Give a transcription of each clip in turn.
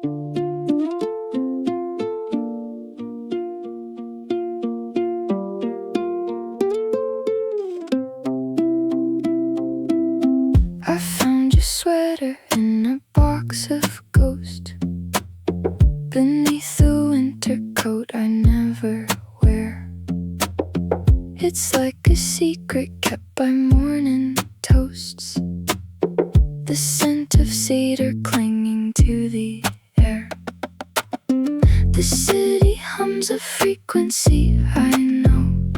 I found your sweater in a box of ghosts beneath the winter coat I never wear. It's like a secret kept by morning toasts, the scent of cedar clinging to the air. The city hums a frequency I know,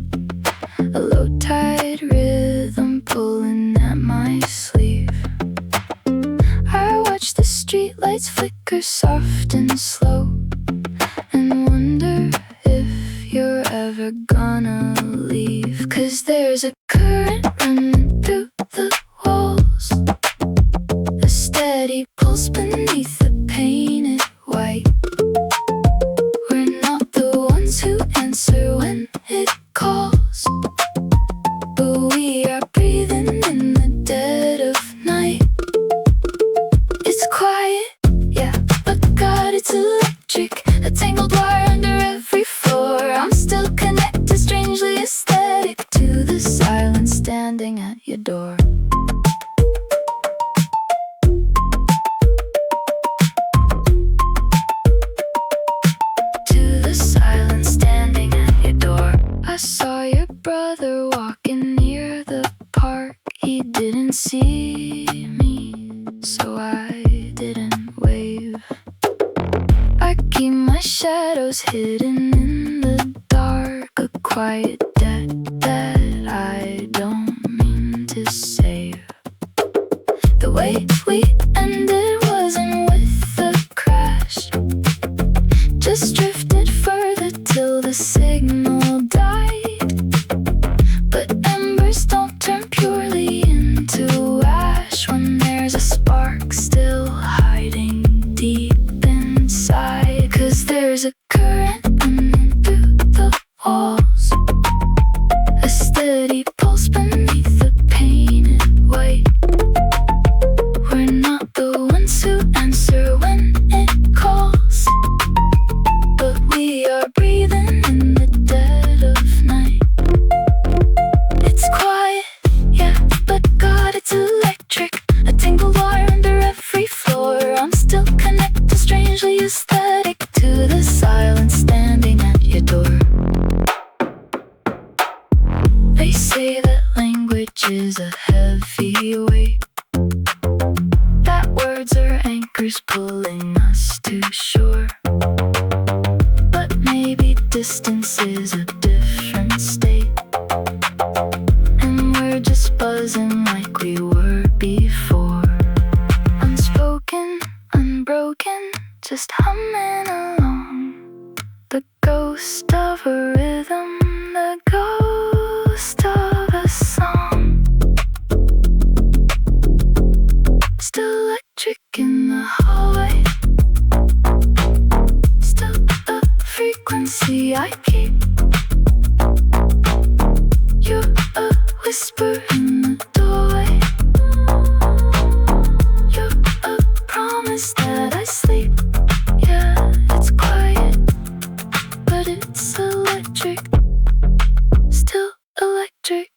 a low-tide rhythm pulling at my sleeve. I watch the streetlights flicker soft and slow and wonder if you're ever gonna leave. 'Cause there's a current running through the walls, a steady pulse beneath the painted white. We're not the ones who answer when it calls, but we are breathing in the dead of night. It's quiet, yeah, but God, it's electric. A tangled wire under every floor. I'm still connected, strangely aesthetic, to the silence standing at your door. To the silence standing at your door. I saw your brother walking near the park. He didn't see me, so I didn't wave. I keep my shadows hidden in the dark, a quiet debt that I don't mean to save. The way we ended wasn't with a crash, just drifted further till the signal died. But embers don't turn purely into ash when there's a spark still hiding deep inside. 'Cause there's a current running through the walls, a steady pulse beneath the painted white. We're not the ones who answer when it calls, but we are breathing in the dead of night. It's quiet, yeah, but God, it's electric. A tangled wire under every floor. I'm still connected, strangely aesthetic, to the silence standing at your door. They say that language is a heavy weight, that words are anchors pulling us to shore. But maybe distance is a different state, and we're just buzzing like we were before. Unspoken, unbroken, just humming along. The ghost of a rhythm, the ghost of a song. Still electric in the hallway, still a frequency I keep. You're a whisper in the doorway, you're a promise that I sleep. Yeah, it's quiet, but it's electric, still electric.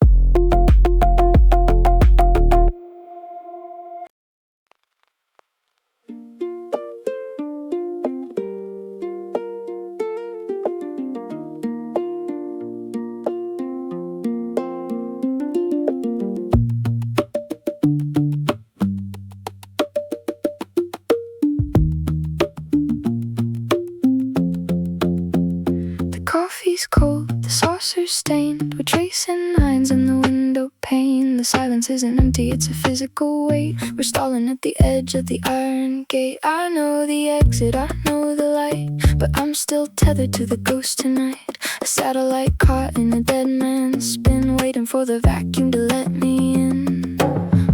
Coffee's cold, the saucer's stained. We're tracing lines in the window pane. The silence isn't empty, it's a physical weight. We're stalling at the edge of the iron gate. I know the exit, I know the light, but I'm still tethered to the ghost tonight. A satellite caught in a dead man's spin, waiting for the vacuum to let me in.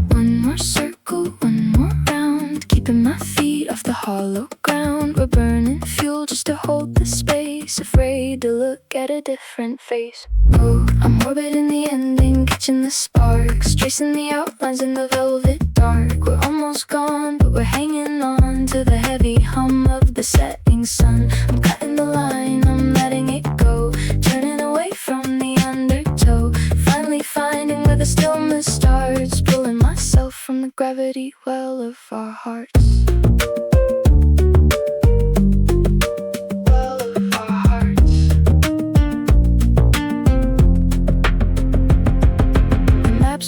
One more circle, one more round, keeping my feet off the hollow ground. We're burning fuel just to hold the space, afraid to look at a different face. Oh, I'm orbiting the ending, catching the sparks, tracing the outlines in the velvet dark. We're almost gone, but we're hanging on to the heavy hum of the setting sun. I'm cutting the line, I'm letting it go, turning away from the undertow, finally finding where the stillness starts, pulling myself from the gravity well of our hearts.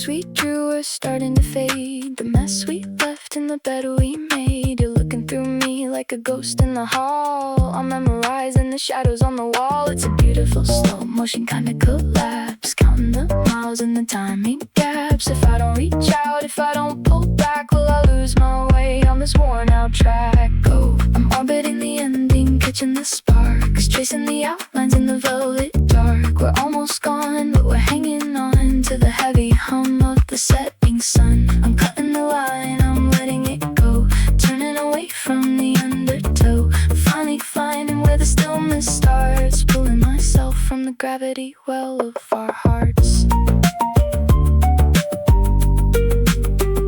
We drew are starting to fade, the mess we left in the bed we made. You're looking through me like a ghost in the hall. I'm memorizing the shadows on the wall. It's a beautiful slow motion kind of collapse, counting the miles and the timing gaps. If I don't reach out, if I don't pull back, will I lose my way on this worn out track? Oh, I'm orbiting the ending, catching the sparks, tracing the outlines in the velvet dark. We're almost gone, but we're hanging on to the heavy hum of the setting sun. I'm cutting the line, I'm letting it go, turning away from the undertow, finally finding where the stillness starts, pulling myself from the gravity well of our hearts.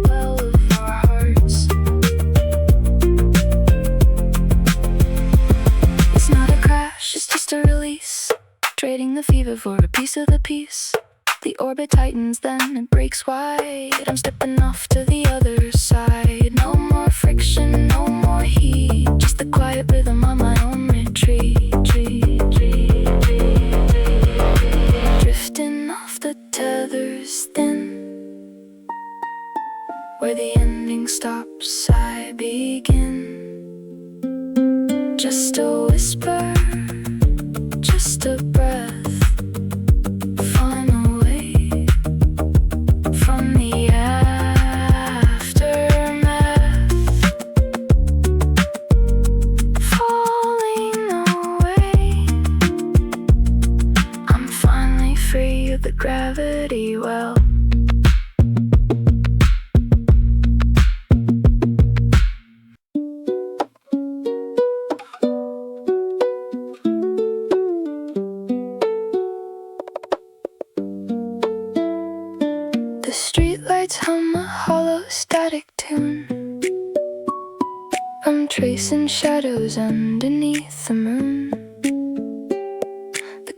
Well of our hearts. It's not a crash, it's just a release, trading the fever for a piece of the peace. The orbit tightens, then it breaks wide. I'm stepping off to the other side. No more friction, no more heat, just the quiet rhythm on my own retreat. Drifting off the tethers thin, where the ending stops, I begin. Just a whisper, just a breath, the gravity well. The streetlights hum a hollow static tune. I'm tracing shadows underneath the moon.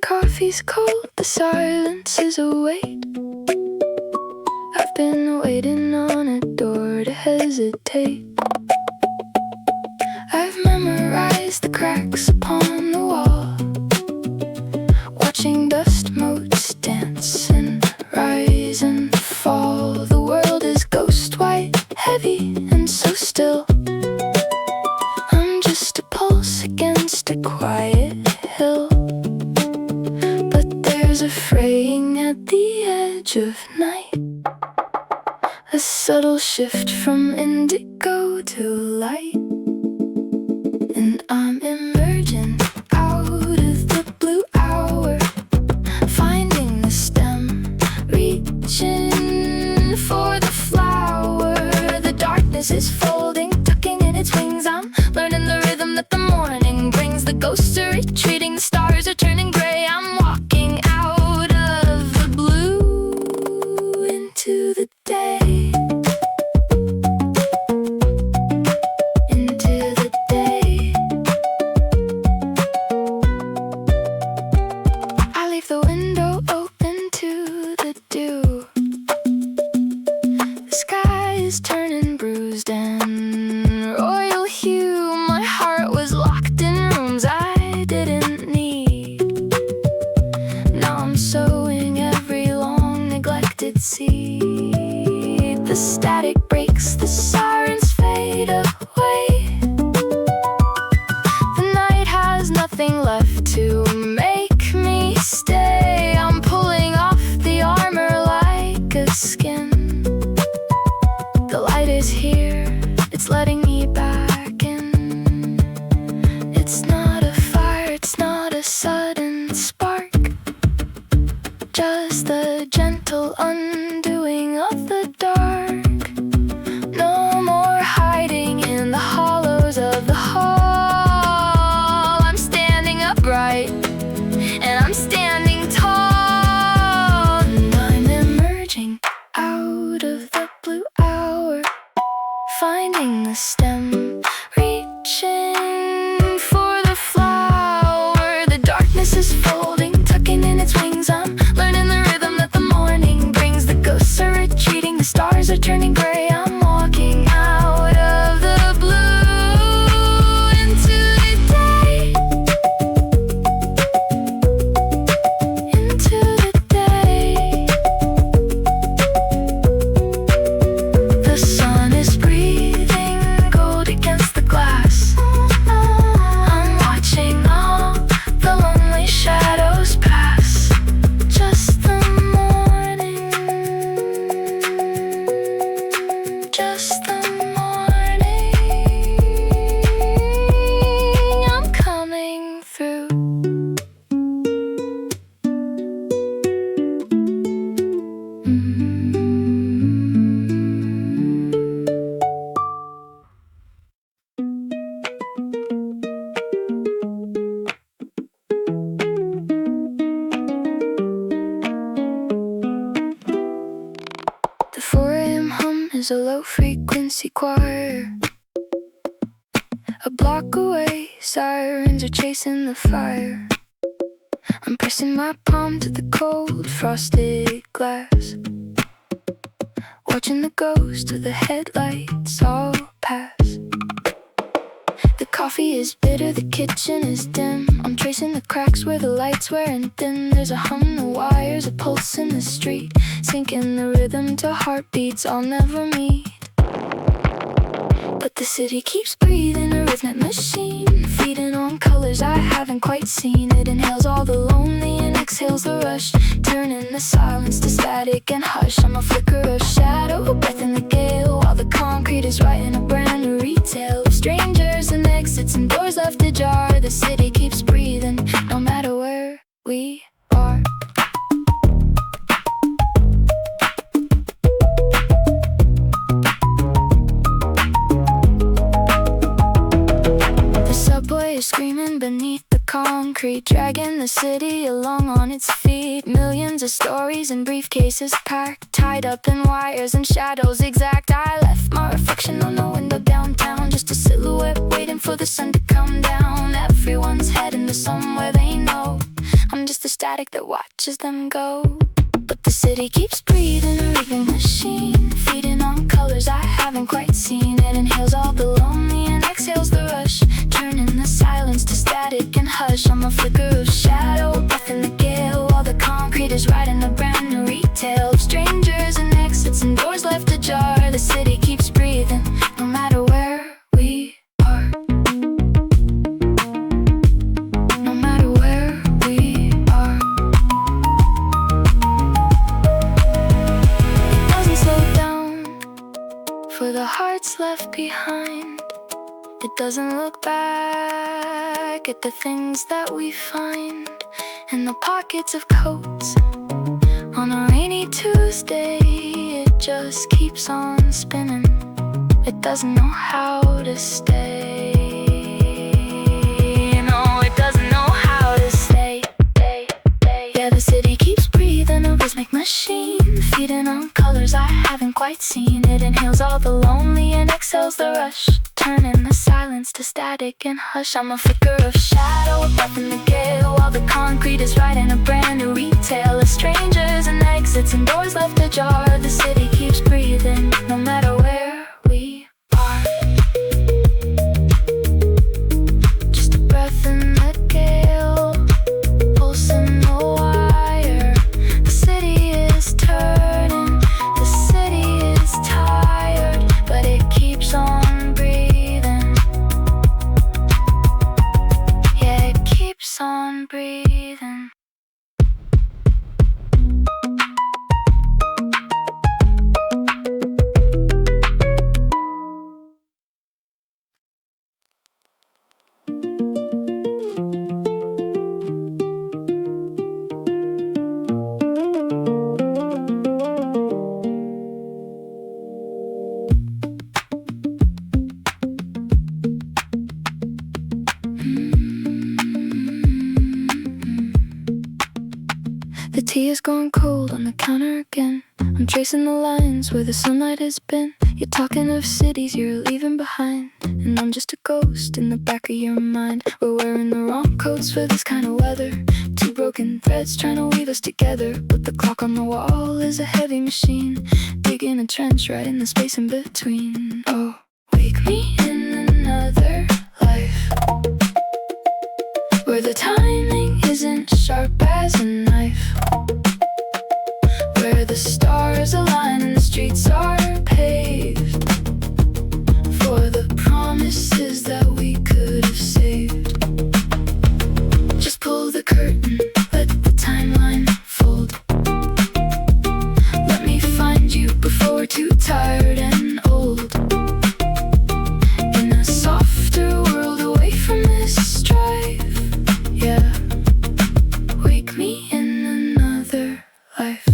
Coffee's cold, the silence is a weight. I've been waiting on a door to hesitate. I've memorized the cracks upon the wall, watching dust motes dance and rise and fall. The world is ghost white, heavy and so still. I'm just a pulse against a quiet hill. There's a fraying at the edge of night, a subtle shift from indigo to light, and I'm emerging out of the blue hour, finding the stem, reaching for the flower. The darkness is folding, tucking in its wings. I'm learning the rhythm that the morning brings. The ghosts are retreating, the stars are turning gray. I'm walking out of the blue into the day. Into the day. is a low-frequency choir. A block away, sirens are chasing the fire. I'm pressing my palm to the cold, frosted glass, watching the ghost of the headlights all pass. The coffee is bitter, the kitchen is dim. I'm tracing the cracks where the lights wearing thin. There's a hum, the wires, a pulse in the street, syncing the rhythm to heartbeats I'll never meet. But the city keeps breathing, a rhythmic machine, feeding on colors I haven't quite seen. It inhales all the lonely and exhales the rush, turning the silence to static and hush. I'm a flicker of shadow, a breath in the gale, while the concrete is writing a brand new retale of strangers and exits and doors left ajar. The city keeps breathing, no matter where we are. Screaming beneath the concrete, dragging the city along on its feet. Millions of stories in briefcases packed, tied up in wires and shadows exact. I left my reflection on the window downtown, just a silhouette waiting for the sun to come down. Everyone's heading to somewhere they know, I'm just the static that watches them go. But the city keeps breathing, a rhythm machine, feeding on colors I haven't quite seen. It inhales all the lonely and exhales the rush, turning the silence to static and hush. I'm a flicker of shadow, a breath in the gale, while the concrete is writing a brand new retale of strangers and exits and doors left ajar. The city keeps breathing, no matter where we are. No matter where we are. It doesn't slow down for the hearts left behind. It doesn't look back at the things that we find in the pockets of coats on a rainy Tuesday. It just keeps on spinning. It doesn't know how to stay. No, it doesn't know how to stay. Yeah, the city keeps breathing, a rhythmic machine, feeding on colors I haven't quite seen. It inhales all the lonely and exhales the rush, turning the silence to static and hush. I'm a flicker of shadow, a breath in the gale, while the concrete is writing a brand new retale of strangers and exits and doors left ajar. The city keeps breathing, no matter where we are. Just a breath in the gale, pulse in the wire. The city is turning, the city is tired, but it keeps on breathing. On breathing. The tea is going cold on the counter again. I'm tracing the lines where the sunlight has been. You're talking of cities you're leaving behind, and I'm just a ghost in the back of your mind. We're wearing the wrong coats for this kind of weather, two broken threads trying to weave us together. But the clock on the wall is a heavy machine, digging a trench right in the space in between. Oh, wake me in another life, where the timing isn't sharp as a knife, where the stars align and the streets are paved for the promises that we could have saved. Just pull the curtain, let the timeline fold. Let me find you before we're too tired and old, in a softer world away from this strife. Yeah, wake me in another life.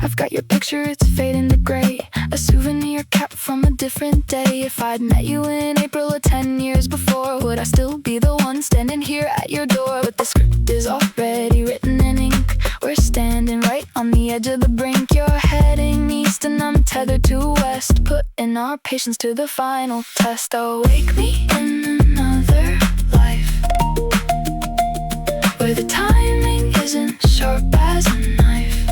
I've got your picture, it's fading to gray, a souvenir cap from a different day. If I'd met you in April of 10 years before, would I still be the one standing here at your door? But the script is already written in ink, we're standing right on on the edge of the brink. You're heading east and I'm tethered to west, putting our patience to the final test. Oh, wake me in another life, where the timing isn't sharp as a knife,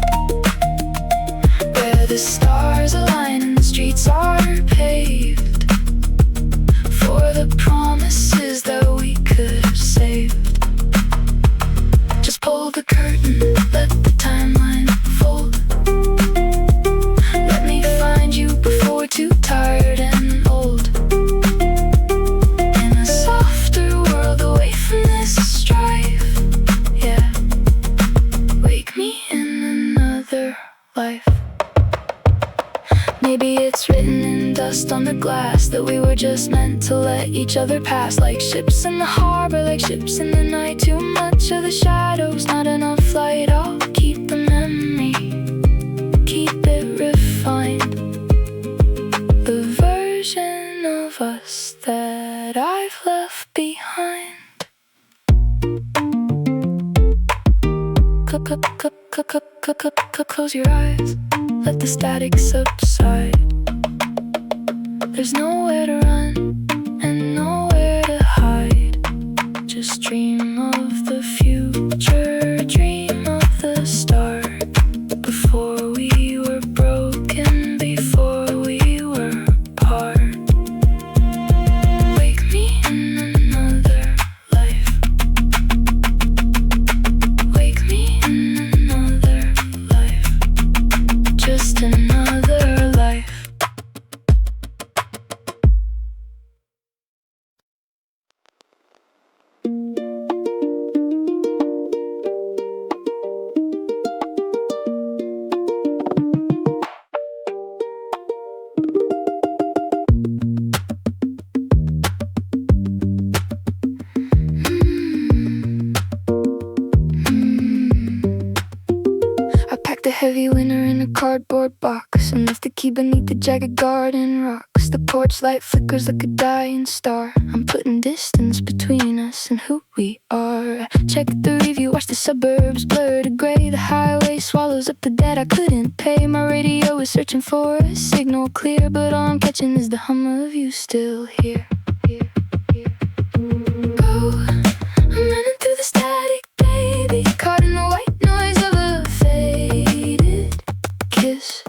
where the stars align and the streets are paved for the promises that we could have saved. Just pull the curtain, let the timeline unfold. Let me find you before we're too tired and old, in a softer world away from this strife. Yeah, wake me in another life. Maybe it's written in dust on the glass that we were just meant to let each other pass, like ships in the harbor, like ships in the night. Too much of the shadows, not enough light. I'll keep the memory, keep it refined, the version of us that I've left behind. Close your eyes, let the static subside. There's nowhere to run and nowhere to hide. Just dream of the future, dream of the start. Before we were broken, before we were apart. Wake me in another life. Wake me in another life. Just another life. The heavy winter in a cardboard box, enough to keep beneath the jagged garden rocks. The porch light flickers like a dying star. I'm putting distance between us and who we are. Check the review, watch the suburbs blur to gray. The highway swallows up the debt I couldn't pay. My radio is searching for a signal clear, but all I'm catching is the hum of you still here. Oh, I'm running through the static, baby, caught in the white noise of a faded kiss.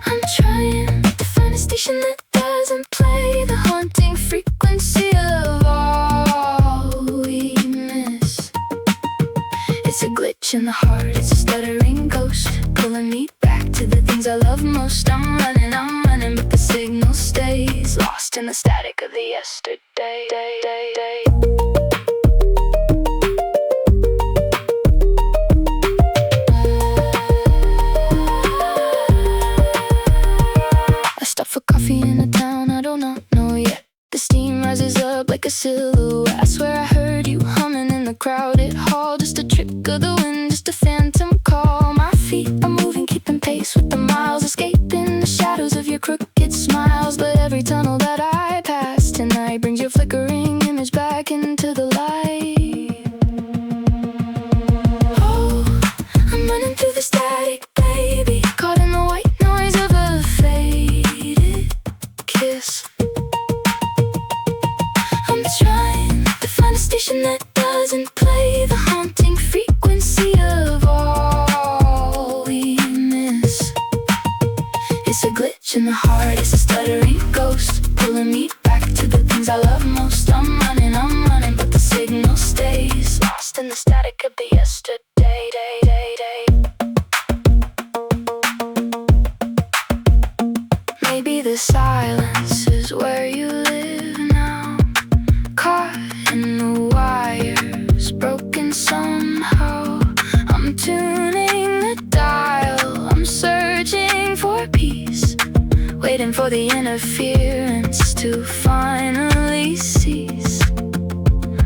I'm trying to find a station that doesn't play the haunting frequency of all we miss. It's a glitch in the heart, it's a stuttering ghost, pulling me back to the things I love most. I'm running, but the signal stays lost in the static of the yesterday. I stop for coffee in a town I do not know yet. The steam rises up like a silhouette. I swear I heard you humming in the crowded hall. Just a trick of the wind, just a phantom call. My feet are moving, keeping pace with the miles, escaping the shadows of your crooked smiles. But every tunnel that I pass tonight brings your flickering image back into the light. Oh, I'm running through the static, baby, caught in the white noise of a faded kiss. I'm trying to find a station that doesn't play the haunting frequency of all we miss. It's a glitch in the heart, it's a stuttering ghost, pulling me back to the things I love most. I'm running, but the signal stays lost in the static of the yesterday. Maybe the silence is where you live now, caught in the wires, broken somehow. I'm tuning the dial, I'm searching for peace, waiting for the interference to finally cease.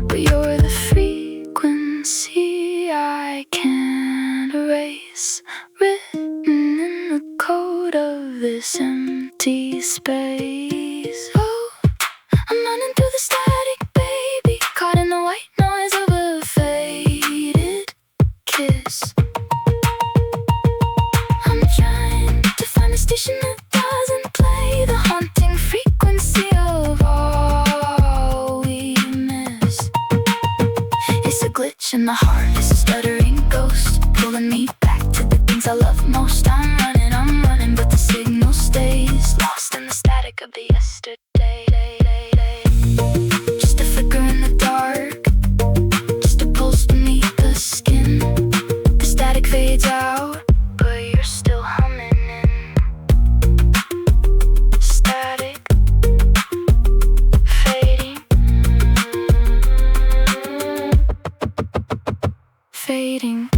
But you're the frequency I can't erase, written in the code of this empty space. Oh, I'm running through the static, baby, caught in the white noise of a faded kiss. static of the yesterday. Just a flicker in the dark, just a pulse beneath the skin. The static fades out, but you're still humming in. Static fading, fading.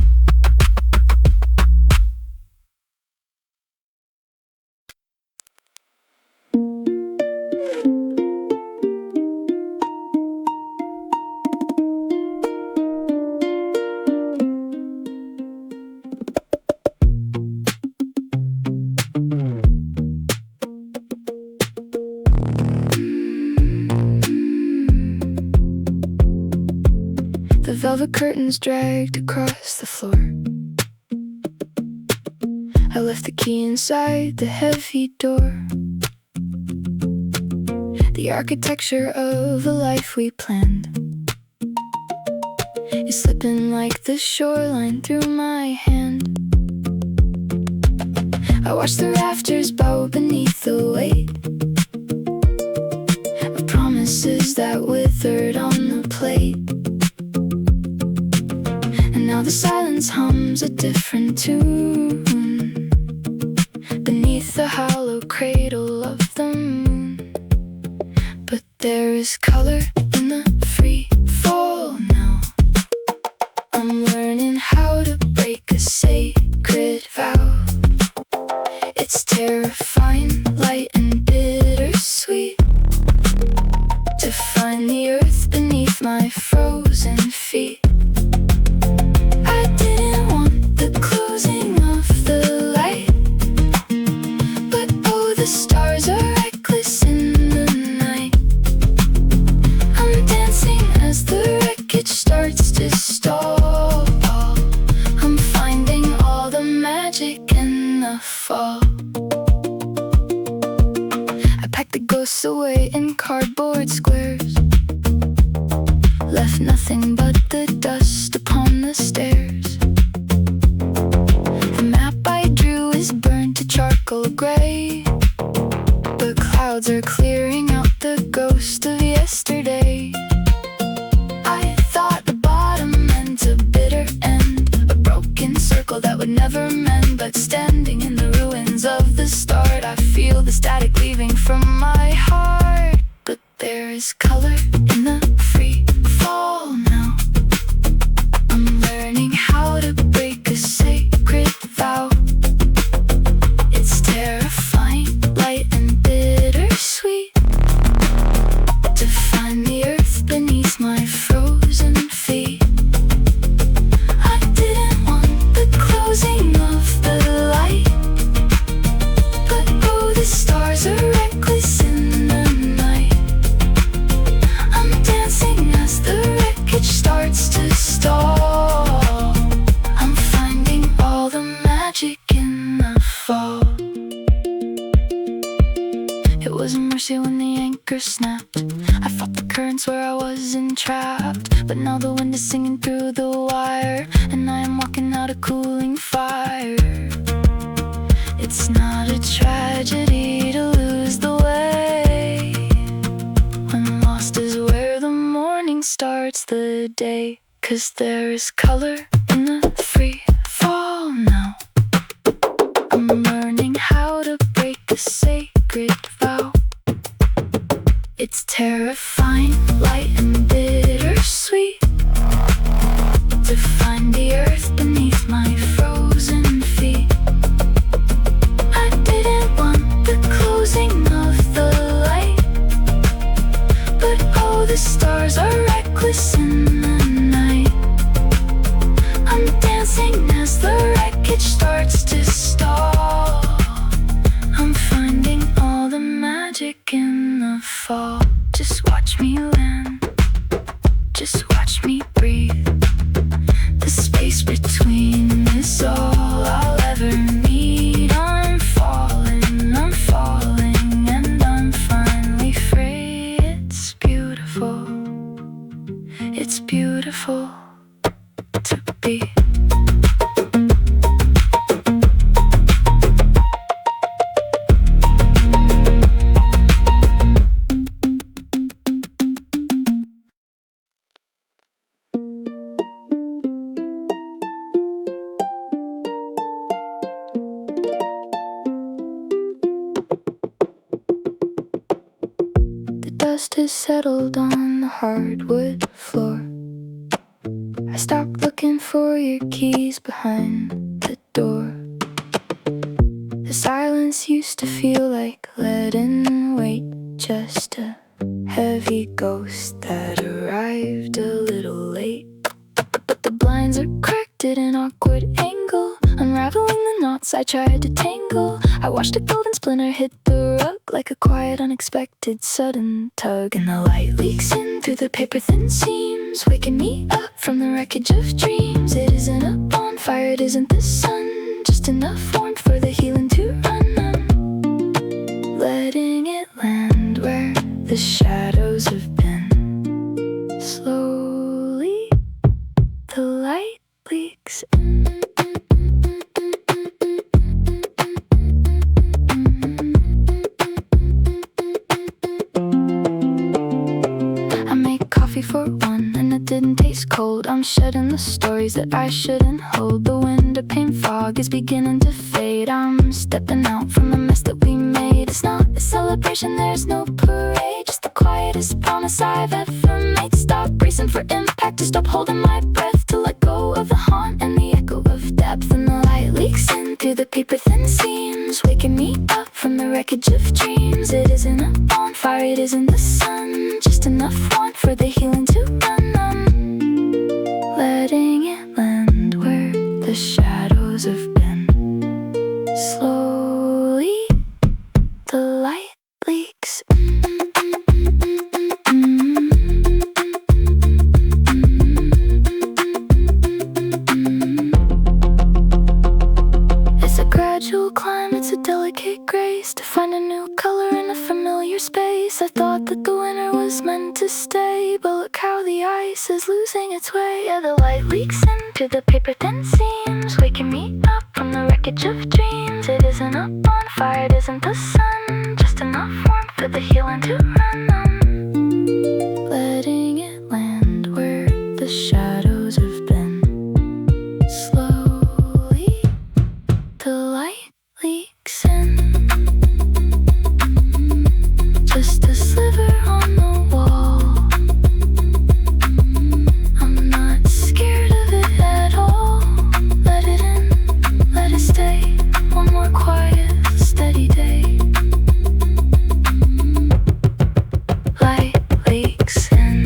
The velvet curtains dragged across the floor. I left the key inside the heavy door. The architecture of a life we planned is slipping like the shoreline through my hand. I watch the rafters bow beneath the weight of promises that withered on the plate. And now the silence hums a different tune beneath the hollow cradle of the moon. But there is color in the free fall now. I'm learning how to break a sacred vow. It's terrifying, light and bittersweet to find the earth beneath my frozen feet. I didn't want the closing of the light, but oh, the stars are reckless in the night. I'm dancing as the wreckage starts to stall. I'm finding all the magic in the fall. I packed the ghosts away in cardboard squares, left nothing but the dust upon the stairs. The map I drew is burned to charcoal gray, but clouds are clearing out the ghost of yesterday. I thought the bottom meant a bitter end, a broken circle that would never mend. But standing in the ruins of the start, I feel the static leaving from my heart. But there is color in the free fall now. I'm learning how to break a sacred vow. It's terrifying, light and bittersweet to find the earth beneath my frozen feet. I didn't want the closing of the light, but oh, the stars are reckless in the night. I'm dancing as the wreckage starts to stall. I'm finding all the magic in the fall. It was a mercy when the anchor snapped. I fought the currents where I was entrapped, but now the wind is singing through the wire, and I am walking out a cooling fire. It's not a tragedy to lose the way, when lost is where the morning starts the day. 'Cause there is color in the free fall now. I'm learning how to break a sacred vow. It's terrifying, light and bittersweet to find the earth beneath my frozen feet. I didn't want the closing of the light, but oh, the stars are reckless in the night. I'm dancing as the wreckage starts to stall. I'm finding all the magic in the fall. Just watch me land, just watch me breathe. The space between is all I'll ever need. I'm falling, and I'm finally free. It's beautiful to be. dust has settled on the hardwood floor. I stopped looking for your keys behind the door. The silence used to feel like leaden weight, just a heavy ghost that arrived a little late. But the blinds are cracked at an awkward angle, unraveling the knots I tried to tangle. I watched a golden splinter hit the rug like a quiet, unexpected, sudden tug. And the light leaks in through the paper-thin seams, waking me up from the wreckage of dreams. It isn't a bonfire, it isn't the sun, just enough warmth for the healing to run. I'm letting it land where the shadows have been. Slowly, the light leaks in. I make coffee for one and it didn't taste cold. I'm shedding the stories that I shouldn't hold. The window pane fog is beginning to fade. I'm stepping out from the mess that we made. It's not a celebration, there's no parade, just the quietest promise I've ever made. Stop bracing for impact, to stop holding my breath, to let go of the haunt and the echo of depth. And the light leaks in through the paper-thin seams, waking me up from the wreckage of dreams. It isn't a bonfire, it isn't the sun, just enough warmth for the healing to run. I'm letting it land where the shadows have been. Slowly, the light leaks in. It's a gradual climb, it's a delicate grace, to find a new color in a familiar space. I thought that the winter was meant to stay, but look how the ice is losing its way. Yeah, the light leaks into the paper-thin seams, waking me up from the wreckage of dreams. It isn't a bonfire, it isn't the sun, just enough warmth for the healing to run. I'm letting it land where the shadows have been. Slowly, the light leaks in. Just a sliver on the wall. I'm not scared of it at all. Let it in, let it stay. One more quiet, steady day. Light leaks in.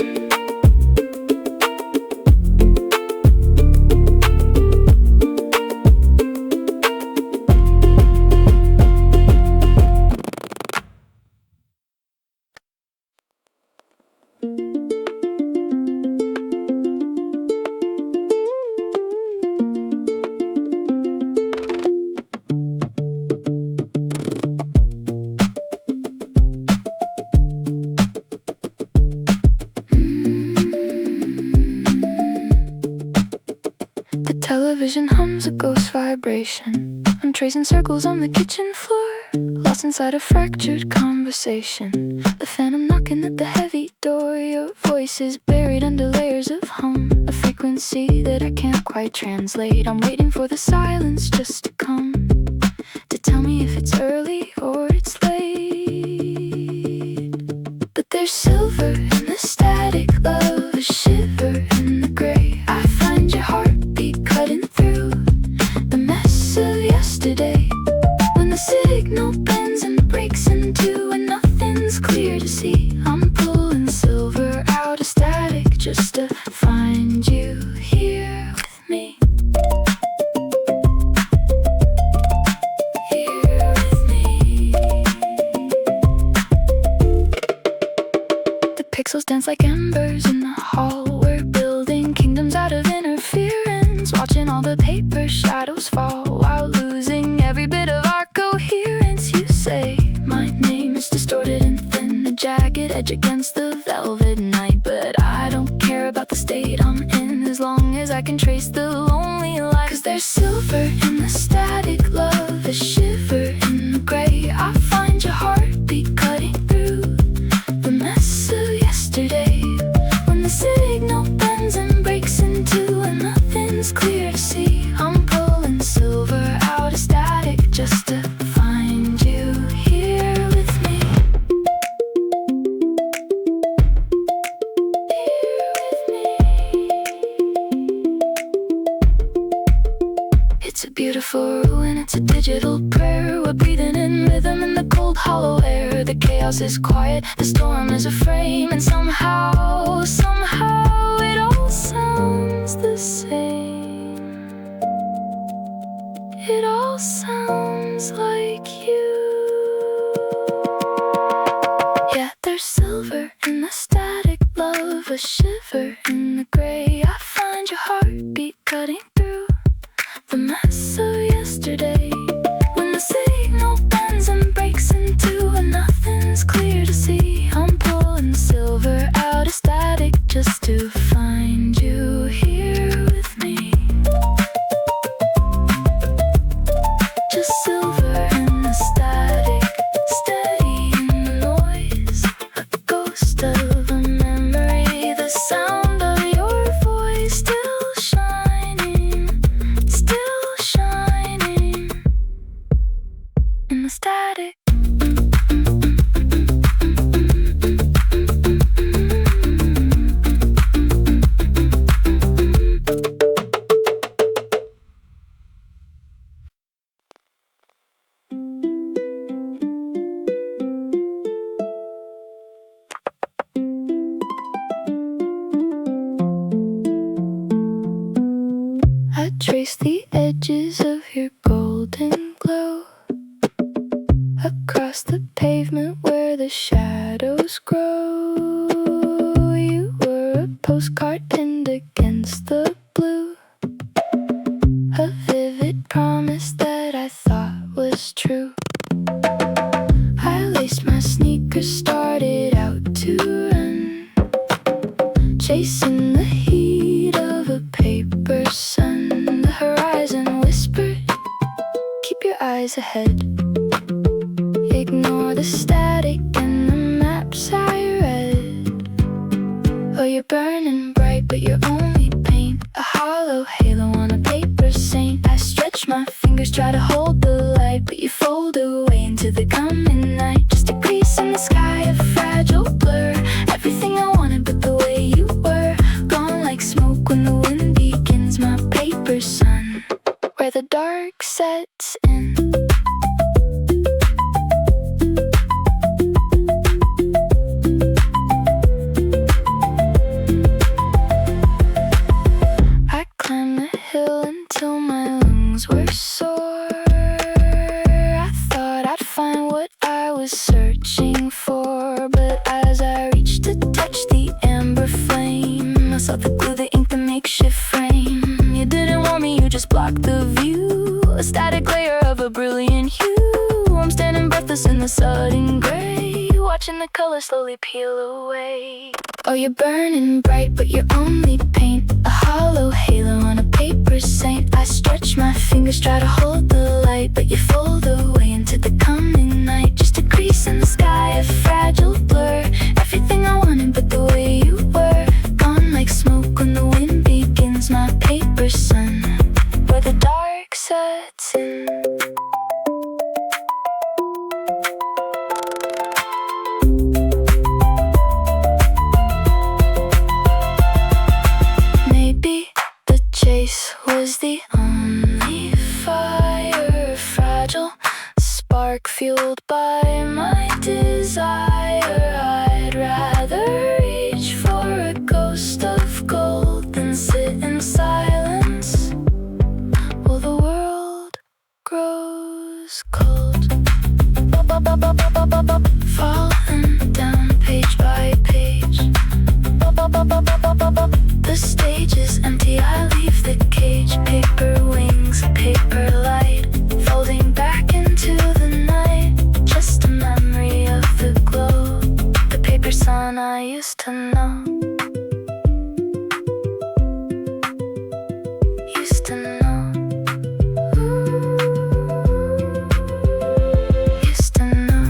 The television hums a ghost vibration. I'm tracing circles on the kitchen floor, lost inside a fractured conversation. The phantom knocking at the heavy door. Your voice is buried under layers of hum, a frequency that I can't quite translate. I'm waiting for the silence just to come, to tell me if it's early or it's late. But there's silver in the static, love, a shiver in the gray. I find your heartbeat cutting through the mess of yesterday. When the signal bends and breaks in two and nothing's clear to see, I'm pulling silver out of static just to find you here with me. Here with me. The pixels dance like embers in the hall. We're building kingdoms out of interference, watching all the paper shadows fall while losing every bit of our coherence. You say my name is distorted and thin, a jagged edge against the velvet night, but I don't care about the state I'm in as long as I can trace the lonely light. 'Cause there's silver in the static, love, a shiver in the gray. I find your heartbeat cutting through the mess of yesterday. When the signal bends and breaks in two and nothing's clear to see, I'm pulling silver out of static just to find you here with me. beautiful ruin, it's a digital prayer. We're breathing in rhythm in the cold hollow air. The chaos is quiet, the storm is a frame, and somehow it all sounds the same. It all sounds like you. Yeah, there's silver in the static, love, a shiver in the gray. I find your heartbeat cutting through the mess of yesterday. When the signal bends and breaks in two and nothing's clear to see, I'm pulling silver out of static just to find you here with me. Just silver in the static, steady in the noise, a ghost of a memory, the sound of your voice still shining in the static. I trace the edges of your golden glow across the pavement where the shadows grow. You were a postcard pinned against the blue, a vivid promise that I thought was true. I laced my sneakers, started out to run, chasing the heat of a paper sun. The horizon whispered, keep your eyes ahead. Ignore the static and the maps I read. Oh, you're burning bright, but you're only paint, a hollow halo on a paper saint. I stretch my fingers, try to hold the light, but you fold away into the coming night. Just a crease in the sky, a fragile blur. Everything I wanted but the way you were, gone like smoke when the wind begins. My paper sun, where the dark sets in. I climbed the hill until my lungs were sore. I thought I'd find what I was searching for, but as I reached to touch the amber flame, I saw the glue, the ink, the makeshift frame. You didn't want me, you just blocked the view, a static layer of a brilliant hue. I'm standing breathless in the sudden gray, watching the color slowly peel away. Oh, you're burning bright, but you're only paint, a hollow halo on a paper saint. I stretch my fingers, try to hold the light, but you fold away into the coming night. Just a crease in the sky, a fragile blur. Everything I wanted but the way you were, gone like smoke when the wind begins. My paper sun, where the dark sets in. Maybe the chase was the only fire, fragile spark fueled by my desire. I'd rather reach for a ghost of gold than sit in silence while the world grows cold. Falling down page by page. The stage is empty, I leave the cage. Paper wings, paper light, folding back into the night. Just a memory of the glow, the paper sun I used to know. Used to know. Used to know.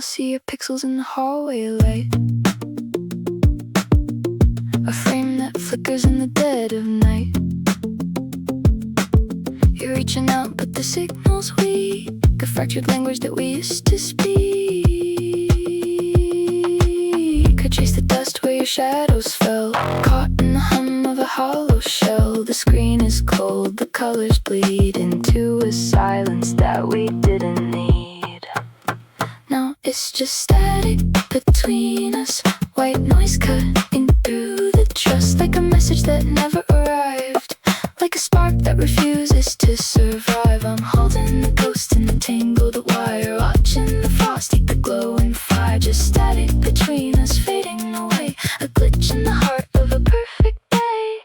see your pixels in the hallway light. A frame that flickers in the dead of night. You're reaching out, but the signal's weak. A fractured language that we used to speak. I chase the dust where your shadows fell, caught in the hum of a hollow shell. The screen is cold, the colors bleed into a silence that we didn't need. Now it's just static between us, white noise cutting through the trust, like a message that never arrived, like a spark that refuses to survive. I'm holding the ghost in the tangled wire, watching the frost eat the glowing fire. Just static between us, fading away, a glitch in the heart of a perfect day.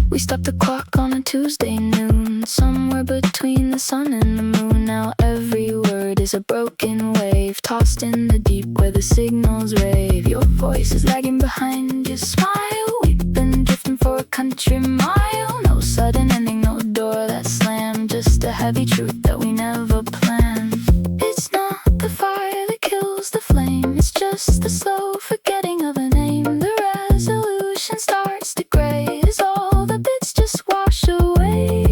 We stopped the clock on a Tuesday noon, somewhere between the sun and the moon. Now every word is a broken wave, tossed in the deep where the signals rave. Your voice is lagging behind your smile. We've been drifting for a country mile. No sudden ending, no door that slammed, just a heavy truth that we never planned. It's not the fire that kills the flame, it's just the slow forgetting of a name. The resolution starts to gray as all the bits just wash away.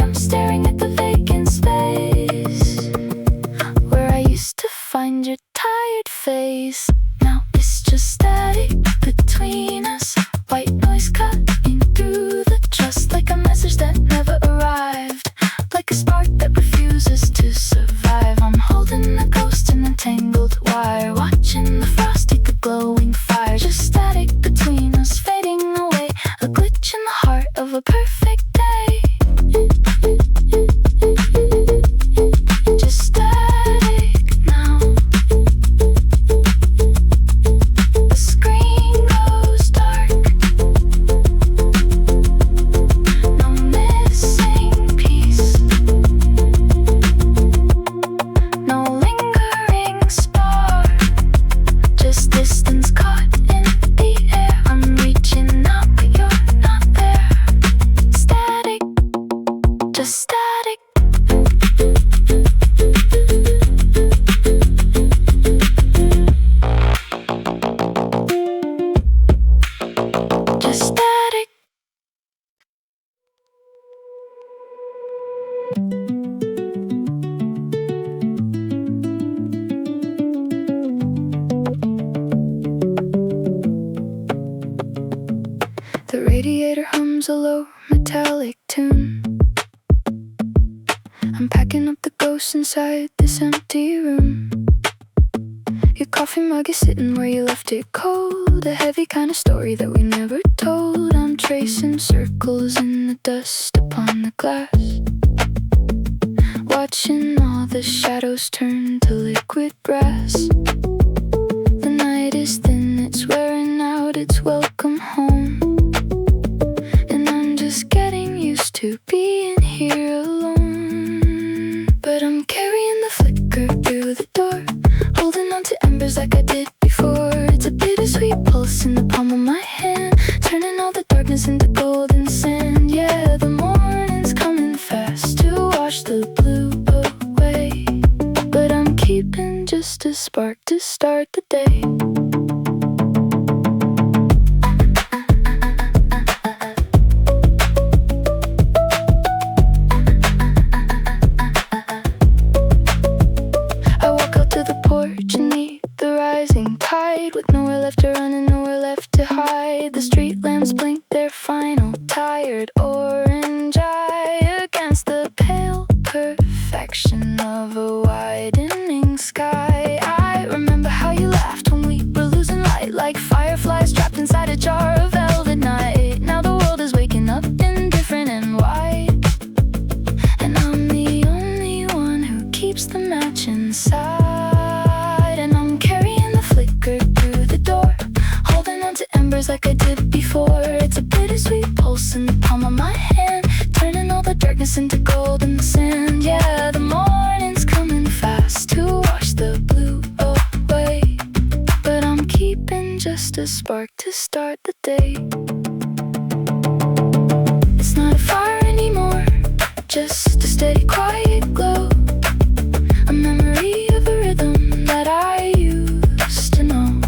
I'm staring at the vacant space where I used to find your tired face. Now it's just static between us, white noise cutting through the trust, like a message that never arrived, like a spark that refuses to survive. I'm holding the ghost in the tangled wire, watching the frost eat the glowing fire. Just static between us, fading away, a glitch in the heart of a perfect day. Just static now. The screen goes dark, no missing piece, no lingering spark, just distance caught in the air. I'm reaching out, but you're not there. Static, just static. Just static. The radiator hums a low metallic tune. I'm packing up the ghosts inside this empty room. Your coffee mug is sitting where you left it cold, a heavy kind of story that we never told. I'm tracing circles in the dust upon the glass, watching all the shadows turn to liquid brass. The night is thin, it's wearing out its welcome home, and I'm just getting used to being here alone. But I'm carrying the flicker through the door, holding on to embers like I did before. It's a bittersweet pulse in the palm of my hand, turning all the darkness into golden sand. Yeah, the morning's coming fast to wash the blue away, but I'm keeping just a spark to start the day. I walk out to the porch and meet the rising tide, with nowhere left to run and nowhere left to hide. The street lamps blink their final tired orange eye against the pale perfection of a widening sky. I remember how you laughed when we were losing light, like fireflies trapped inside a jar of velvet night. Now the world is waking up indifferent and white, and I'm the only one who keeps the match inside. And I'm carrying the flicker through the door, holding on to embers like I did before. It's a bittersweet pulse in the palm of my hand, turning all the darkness into golden sand. Yeah, the morning's coming fast to wash the blue away, but I'm keeping just a spark to start the day. It's not a fire anymore, just a steady quiet glow, a memory of a rhythm that I used to know.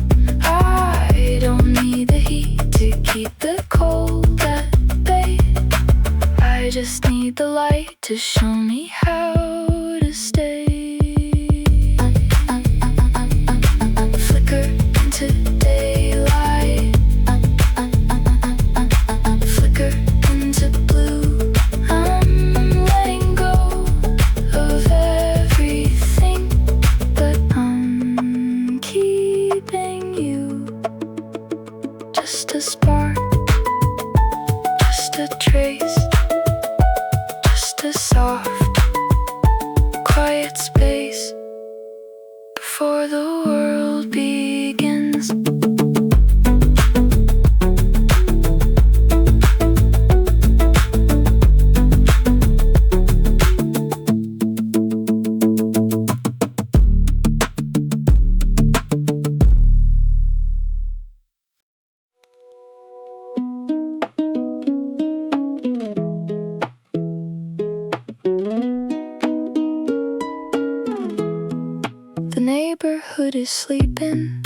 I don't need the heat to keep the cold at bay. I just need the light to show me how to stay. Flicker into daylight, flicker into blue. I'm letting go of everything, but I'm keeping you. Just a spark, just a trace, just a soft, quiet space before the world begins. The neighborhood is sleeping,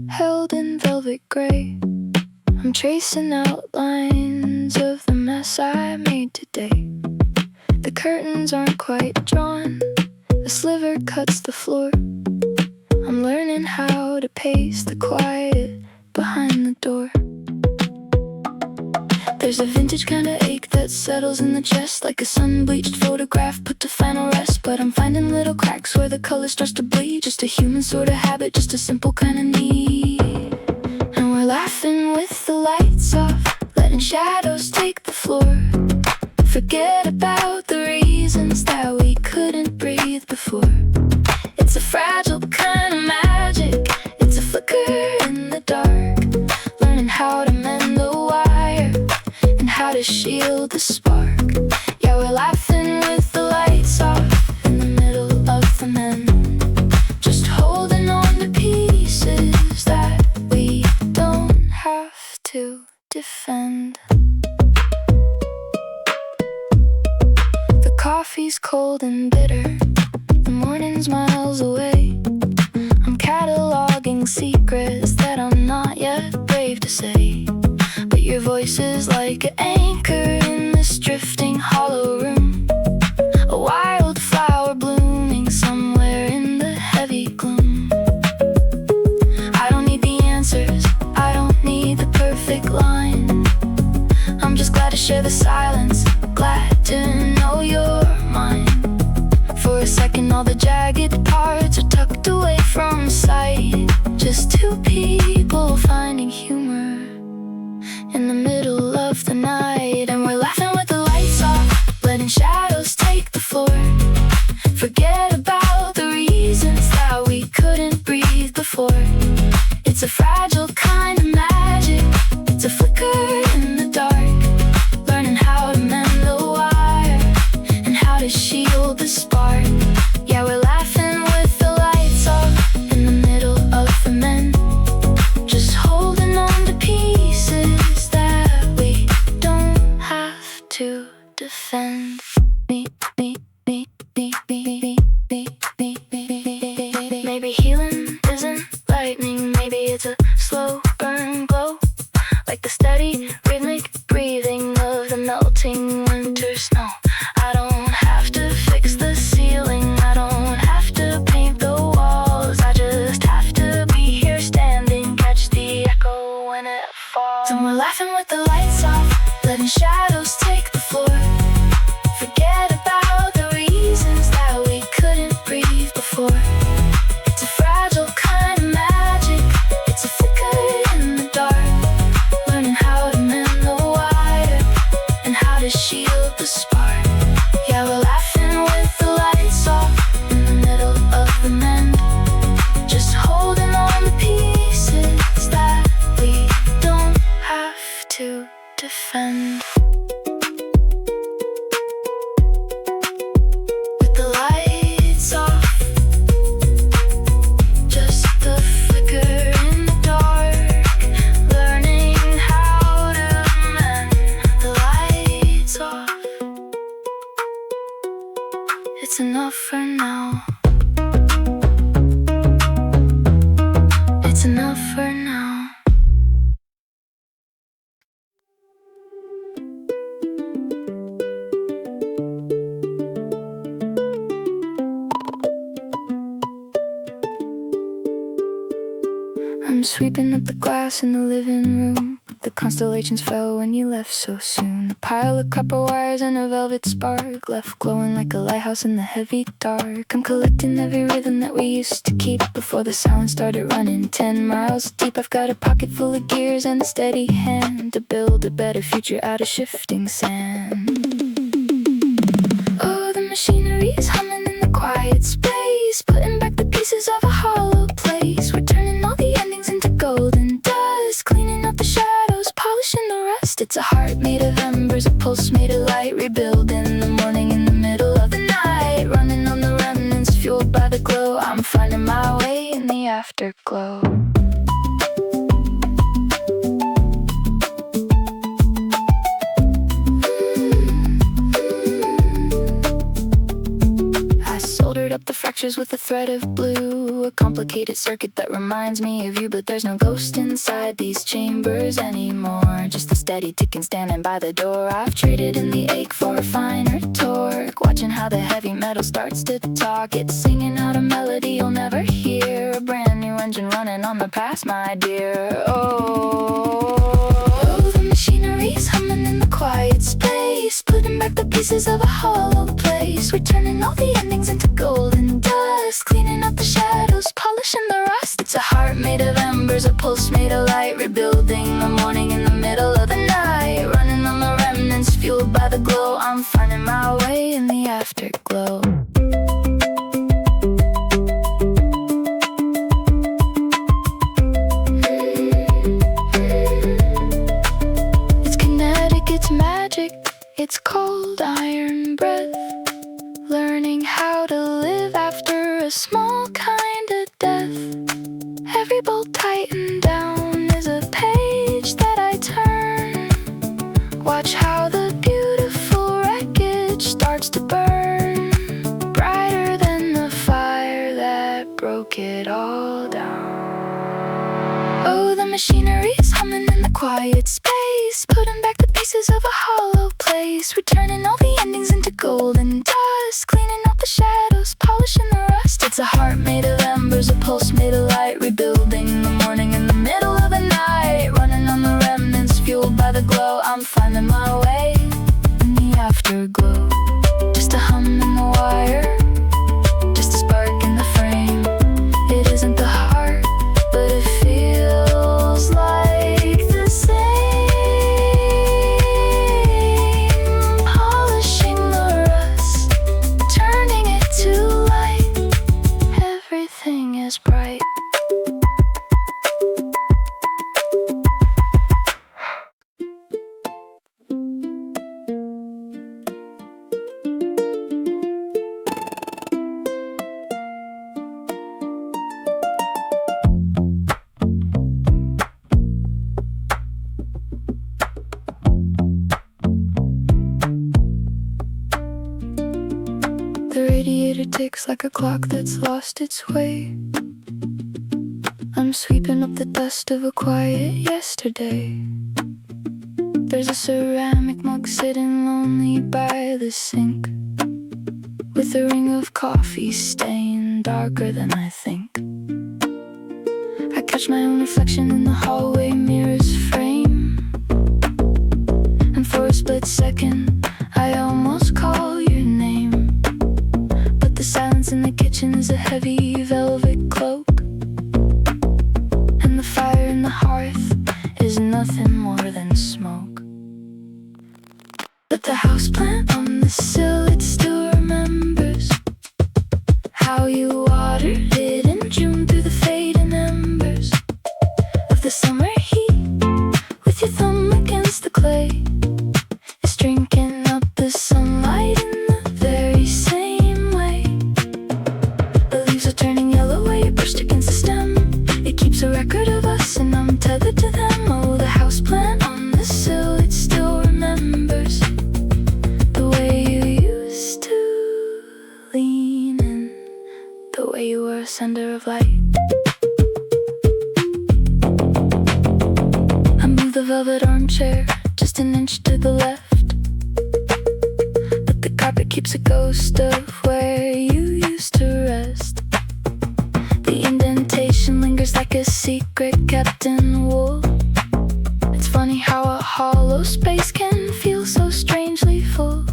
held in velvet gray. I'm tracing outlines of the mess I made today. The curtains aren't quite drawn, a sliver cuts the floor. I'm learning how to pace the quiet behind the door. There's a vintage kind of ache that settles in the chest, like a sun-bleached photograph put to final rest. But I'm finding little cracks where the color starts to bleed. Just a human sort of habit, just a simple kind of need. And we're laughing with the lights off, letting shadows take the floor. Forget about the reasons that we couldn't breathe before. It's a fragile kind of magic, it's a flicker in the dark. Learning how to mend the wire and how to shield the spark. Yeah, we're laughing with the lights off in the middle of the men, just holding on to pieces that we don't have to defend. The coffee's cold and bitter, the morning's miles away. I'm cataloging secrets that I'm not yet brave to say. But your voice is like an anchor in this drifting hollow room, a wildflower blooming somewhere in the heavy gloom. I don't need the answers, I don't need the perfect line. I'm just glad to share the silence, glad to know you're mine. For a second all the jagged parts are tucked away from sight. Just two people finding humor in the middle of the night. And we're laughing with the lights off, letting shadows take the floor. Forget about the reasons that we couldn't breathe before. It's a fragile kind of magic, it's a flicker in the dark. Learning how to mend the wire and how to shield the spark. Yeah, we're laughing with the lights off in the middle of the men, just holding on to pieces that we don't have to defend. Maybe healing isn't lightning, maybe it's a slow burn glow, like the steady rhythmic breathing of the melting winter snow. I don't have to fix the ceiling, I don't have to paint the walls, I just have to be here standing, catch the echo when it falls. And we're laughing with the lights off, letting shadows take the floor. Forget about the reasons that we couldn't breathe before. It's a fragile kind of magic, it's a flicker in the dark. Learning how to mend the wire and how to shield the spark. Yeah, we're laughing with the lights off in the middle of the men, just holding on to pieces that we don't have to defend. With the lights off, just the flicker in the dark. enough for now. It's enough for now. I'm sweeping up the glass in the living room. The constellations fell when you left so soon. A pile of copper wires and a velvet spark left glowing like a lighthouse in the heavy dark. I'm collecting every rhythm that we used to keep before the sound started running 10 miles deep. I've got a pocket full of gears and a steady hand to build a better future out of shifting sand. Oh, the machinery is humming in the quiet space, putting back the pieces of a hollow place. We're turning all the endings into golden dust, cleaning up the shadows, polishing the rust. It's a heart made of embers, a pulse made of light, rebuilding the morning in the middle of the night. Running on the remnants, fueled by the glow. I'm finding my way in the afterglow. Up the fractures with a thread of blue, a complicated circuit that reminds me of you. But there's no ghost inside these chambers anymore, just a steady ticking standing by the door. I've traded in the ache for a finer torque, watching how the heavy metal starts to talk. It's singing out a melody you'll never hear, a brand new engine running on the past, my dear. Oh, the machinery's humming in the quiet space, putting back the pieces of a hollow place. We're turning all the endings into golden dust, cleaning up the shadows, polishing the rust. It's a heart made of embers, a pulse made of light, rebuilding the morning in the middle of the night. Running on the remnants, fueled by the glow. I'm finding my way in the afterglow. It's kinetic, it's magic, it's cold iron breath, learning how to live after a small kind of death. Every bolt tightened down is a page that I turn. Watch how the beautiful wreckage starts to burn, brighter than the fire that broke it all down. Oh, the machinery's humming in the quiet space, putting back the pieces of a hollow place. We're turning all the endings into golden dust, cleaning up the shadows, polishing the rust. It's a heart made of embers, a pulse made of light, rebuilding the morning in the middle of the night. Running on the remnants, fueled by the glow. I'm finding my way in the afterglow. Just a hum in the wire, just a spark in the frame. It isn't the heart, but it feels like the same. Polishing the rust, turning it to light. Everything is bright. The radiator ticks like a clock that's lost its way. I'm sweeping up the dust of a quiet yesterday. There's a ceramic mug sitting lonely by the sink, with a ring of coffee stain darker than I think. I catch my own reflection in the hallway mirror's frame, and for a split second I almost call your name. But the silence in the kitchen is a heavy velvet cloak, and the fire in the hearth is nothing more than smoke. But the houseplant on the sill, it still remembers how you watered it in June through the fading embers of the summer heat, with your thumb against the clay. It's drinking up the sunlight in the very same way. The leaves are turning yellow where you brushed against the stem. It keeps a record of us and I'm tethered to them. Oh, the houseplant on the sill, it still remembers the way you used chair, just an inch to the left. But the carpet keeps a ghost of where you used to rest. The indentation lingers like a secret kept in wool. It's funny how a hollow space can feel so strangely full.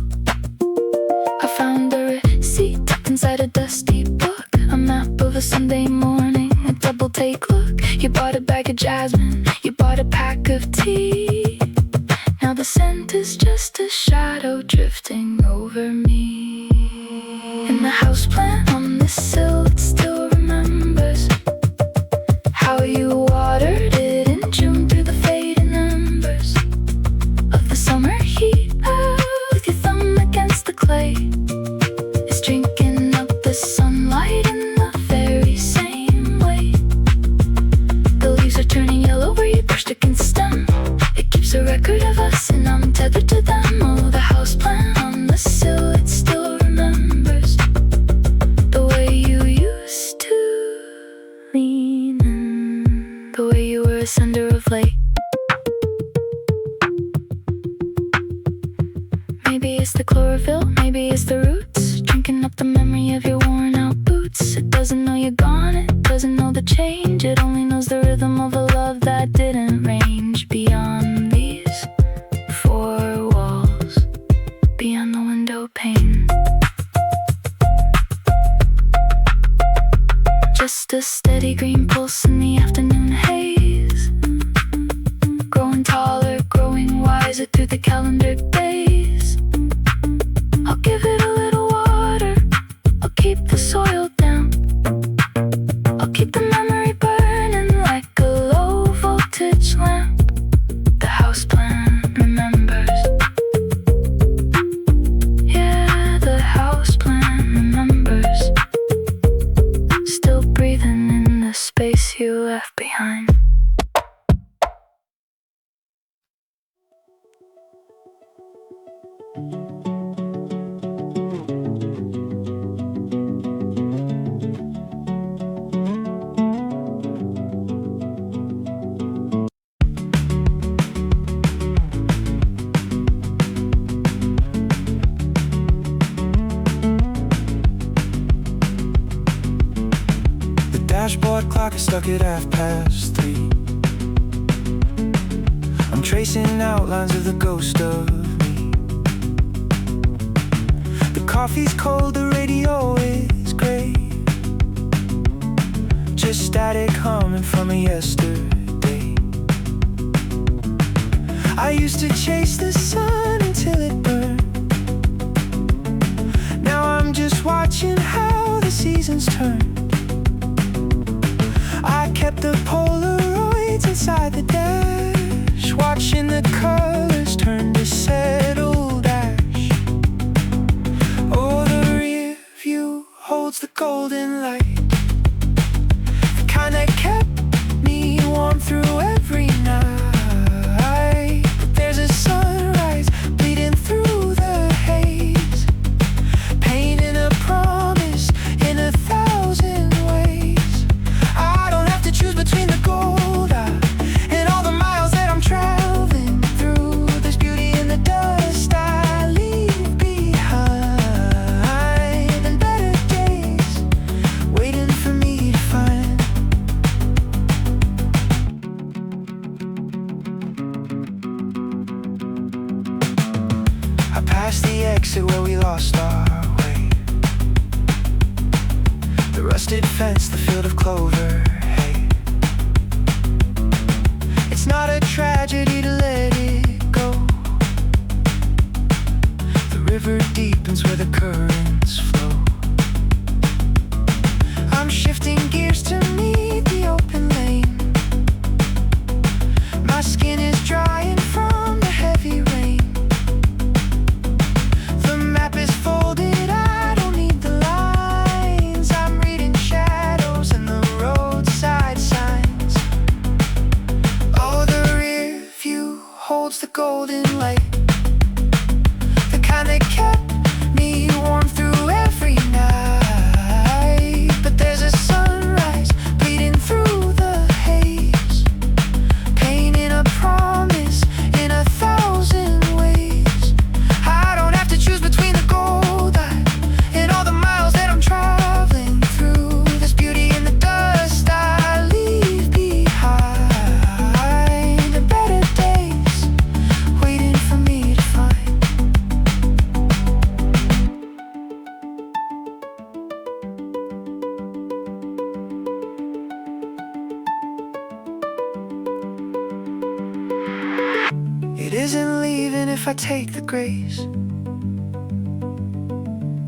I found a receipt tucked inside a dusty book, a map of a Sunday morning, a double take look. You bought a bag of jasmine, you bought a pack of tea. Now the scent is just a shadow drifting over me. And the houseplant on the sill, it still remembers how you watered it in June through the fading embers of the summer heat. With your thumb against the clay, it's drinking up the sunlight in the very same way. The leaves are turning yellow where you pushed against the stem. It keeps a record of us and I'm tethered to them. Oh, the houseplant on the sill, it still remembers the way you used to lean in, the way you were a sender of late. Maybe it's the chlorophyll, maybe it's the roots, drinking up the memory of your worn out boots. It doesn't know you're gone, it doesn't know the change. It only knows the rhythm of a love that didn't range beyond these four walls, beyond the window pane. Just a steady green pulse in the afternoon haze, growing taller, growing wiser through the calendar days. I'll give it a little water, I'll keep the soil down, I'll keep the memory burning like a low voltage lamp. The houseplant remembers. Yeah, the houseplant remembers, still breathing in the space you left behind. Dashboard clock is stuck at 3:30. I'm tracing outlines of the ghost of me. The coffee's cold, the radio is gray, just static humming from a yesterday. I used to chase the sun until it burned. Now I'm just watching how the seasons turn. I kept the Polaroids inside the dash, watching the colors turn to settled ash. Oh, the rear view holds the golden light, the kind that kept me warm through every night. But there's a sunrise bleeding through the haze, painting a promise in 1,000 ways. I don't have to choose between the gold and all the miles that I'm traveling through. There's beauty in the dust I leave behind, and better days waiting for me to find. I passed the exit where we lost our way, the rusted fence, the field of clover. Hey, it's not a tragedy to let it go. The river deepens where the currents flow. I'm shifting gears to meet the open lane. My skin is drying from the heavy rain. The map is folded, I don't need the lines. I'm reading shadows and the roadside signs. Oh, the rear view holds the golden light, the kind that kept me warm through every night. But there's a sunrise bleeding through the haze, painting a promise in even if I take the grace.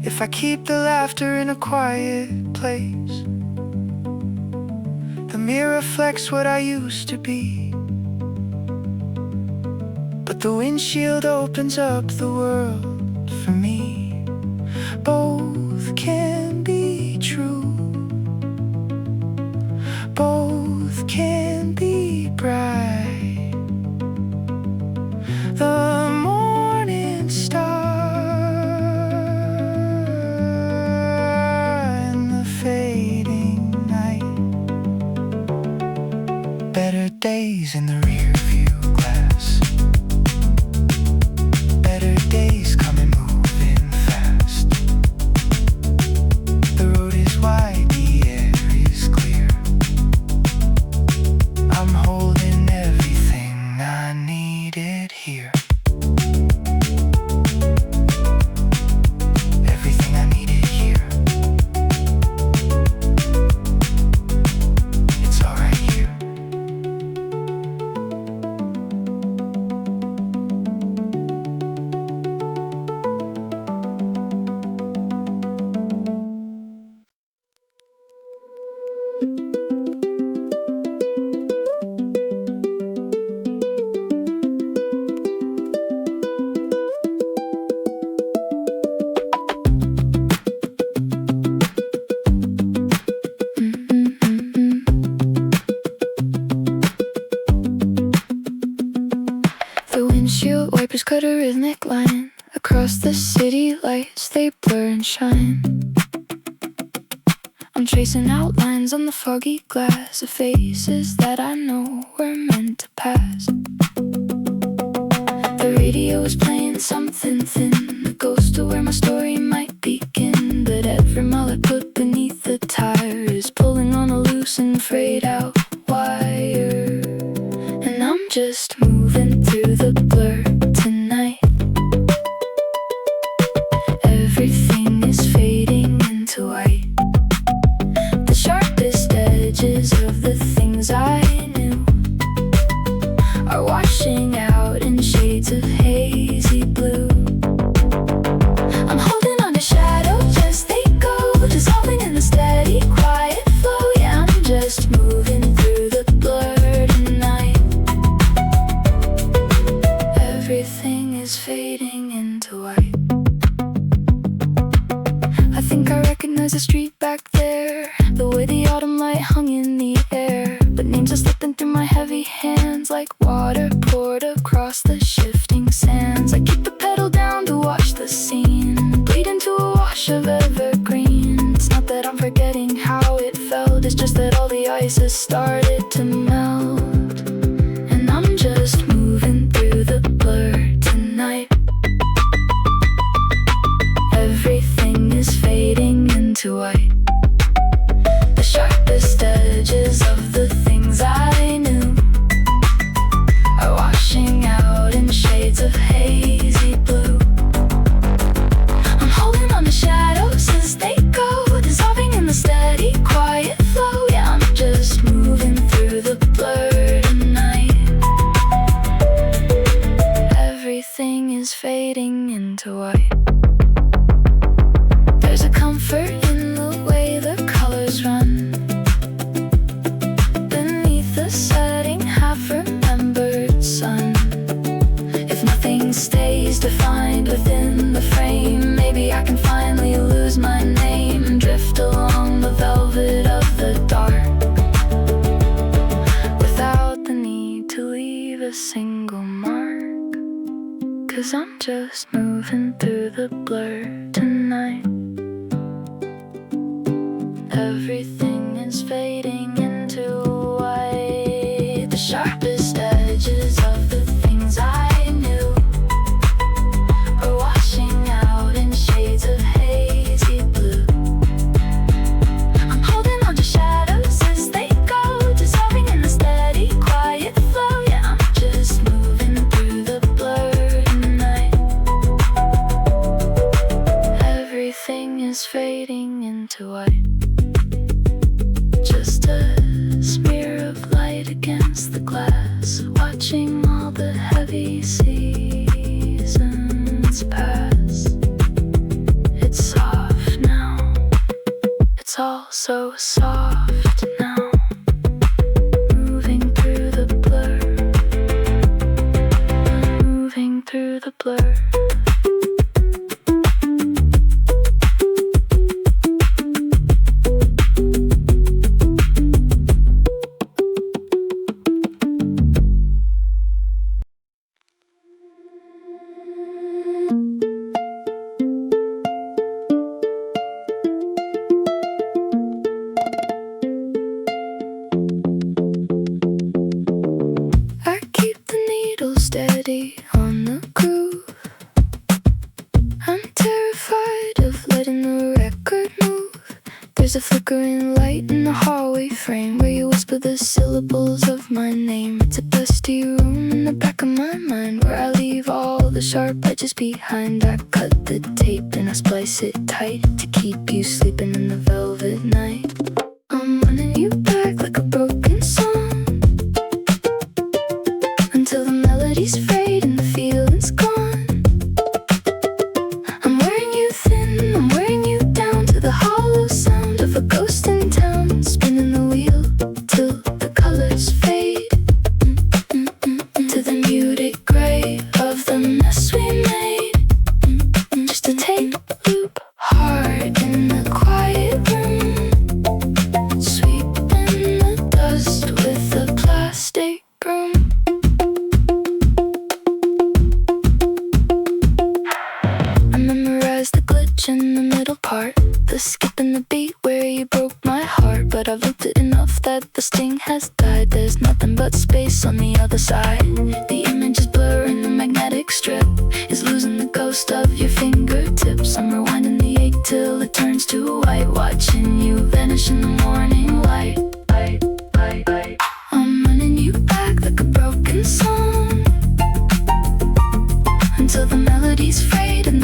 If I keep the laughter in a quiet place, the mirror reflects what I used to be. But the windshield opens up the world for me. Both can be true. Both can be bright. The morning star and the fading night. Better days in the rear view glass. Better days coming, moving fast. The road is wide, the air is clear. I'm holding everything I needed here. Everything I needed here. It's all right here. The windshield wipers cut a rhythmic line across the city lights, they blur and shine. I'm tracing outlines on the foggy glass of faces that I know were meant to pass. The radio is playing something thin, the ghost of where my story might begin. But every mile I put beneath the tire is pulling on a loose and frayed out wire. And I'm just moving through the blur tonight. Everything is fading into white. The sharpest edges of the things I knew are washing out in shades of hazy blue. I'm holding on to shadows as they go, dissolving in the steady, quiet flow. Yeah, I'm just moving through the blur tonight. Everything is fading into white. I think I recognize the street back there, the way the autumn light hung in the air. But names are slipping through my heavy hands like water poured across the shifting sands. I keep the pedal down to watch the scene bleed into a wash of evergreen. It's not that I'm forgetting how it felt, it's just that all the ice has started to melt. And I'm just moving through the blur tonight. Everything is fading into white. The sharpest edges of the things I knew are washing out in shades of hazy blue. I'm holding on to shadows as they go, dissolving in the steady, quiet flow. Yeah, I'm just moving through the blur tonight. Everything is fading into white. There's a comfort in the way the colors run beneath the setting half-remembered sun. If nothing stays defined within the frame, maybe I can finally lose my name, drift along the velvet of the dark without the need to leave a single mark. 'Cause I'm just moving through the blur tonight. Everything is fading into white. The sharpest edges of the things I knew are washing out in shades of hazy blue. I'm holding on to shadows as they go, dissolving in the steady, quiet flow. Yeah, I'm just moving through the blur tonight. Everything is fading into white. Just so soft now, moving through the blur, moving through the blur. I keep the needle steady on the groove. I'm terrified of letting the record move. There's a flickering light in the hallway frame where you whisper the syllables of my name. It's a dusty room in the back of my mind where I leave all the sharp edges behind. I cut the tape and I splice it tight to keep you sleeping in the velvet night. I'm running you back like a broken song until the melodies fade and the feeling's gone. I'm wearing you thin, I'm wearing you down to the hollow sound of a ghost in town, spinning the wheel till the colors fade to the muted gray of the mess we made. Just a tape loop hard in the quiet room, sweeping the dust with a plastic broom. I memorized the glitch in the middle part, the skip and the beat where you broke my heart. But I've looped it enough that the sting has died. There's nothing but space on the other side. The image is blurring, the magnetic strip is losing the ghost of your fingertips. I'm rewinding the ache till it turns to white, watching you vanish in the morning light. I'm running you back like a broken song until the melodies fade and